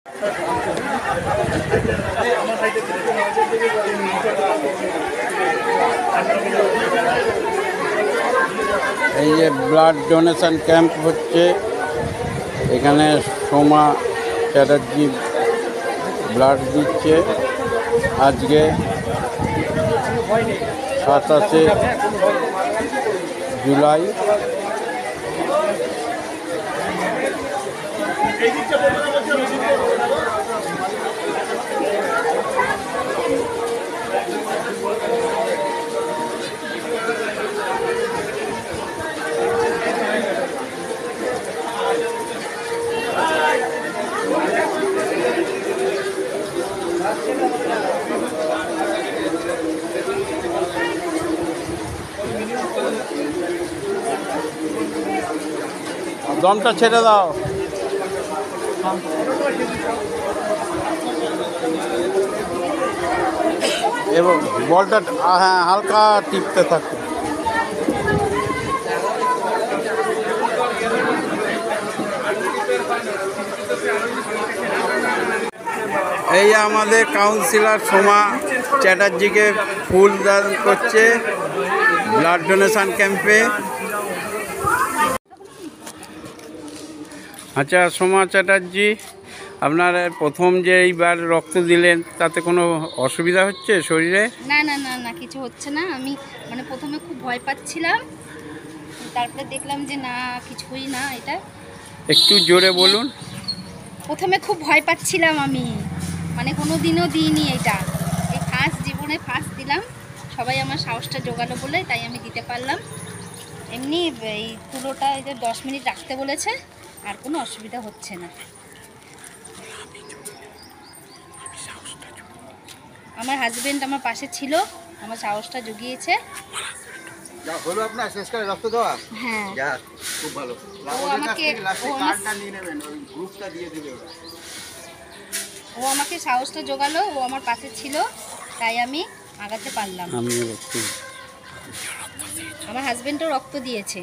এই যে blood donation camp হচ্ছে, এখানে সোমা চ্যাটার্জি ব্লাড দিচ্ছে আজকে 27শে জুলাই। দমটা ছেড়ে দাও। এবং বলটা হ্যাঁ হালকা টিপতে থাকো। এই আমাদের কাউন্সিলর সোমা চ্যাটার্জিকে ফুল দান করছে ব্লাড ডোনেশন ক্যাম্পে। আচ্ছা সোমা চ্যাটার্জি, আপনার প্রথম যে এইবার রক্ত দিলেন তাতে কোনো অসুবিধা হচ্ছে শরীরে? না না না না, কিছু হচ্ছে না। আমি প্রথমে খুব ভয় পাচ্ছিলাম, তারপরে দেখলাম যে না, কিছুই না। এটা একটু জোরে বলুন। প্রথমে খুব ভয় পাচ্ছিলাম, আমি কোনো দিনও দিইনি। এটা এই জীবনে ফার্স্ট দিলাম। সবাই আমার সাহসটা জোগালো বলে তাই আমি দিতে পারলাম। এমনি এই তুলোটা এই যে 10 মিনিট রাখতে বলেছে, আর কোনো অসুবিধা হচ্ছে না। আমার হাজবেন্ড আমার পাশে ছিল, আমার সাহসটা জুগিয়েছে। হলো আপনার শেষ করে রক্ত দেওয়া? হ্যাঁ, খুব ভালো। ও আমাকে সাহসটা জোগালো, ও আমার পাশে ছিল, তাই আমি আগাতে পারলাম। আমার হাজবেন্ডও রক্ত দিয়েছে।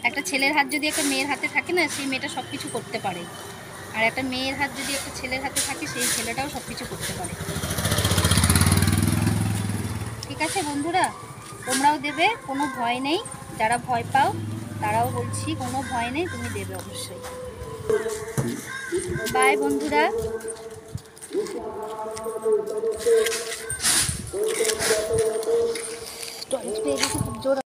একটা ছেলের হাত যদি একটা মেয়ের হাতে থাকে না, সেই মেয়েটা সব কিছু করতে পারে। আর একটা মেয়ের হাত যদি একটা ছেলের হাতে থাকে, সেই ছেলেটাও সব কিছু করতে পারে। ঠিক আছে বন্ধুরা, তোমরাও দেবে, কোনো ভয় নেই। যারা ভয় পাও তারাও বলছি, কোনো ভয় নেই, তুমি দেবে অবশ্যই। বাই বন্ধুরা।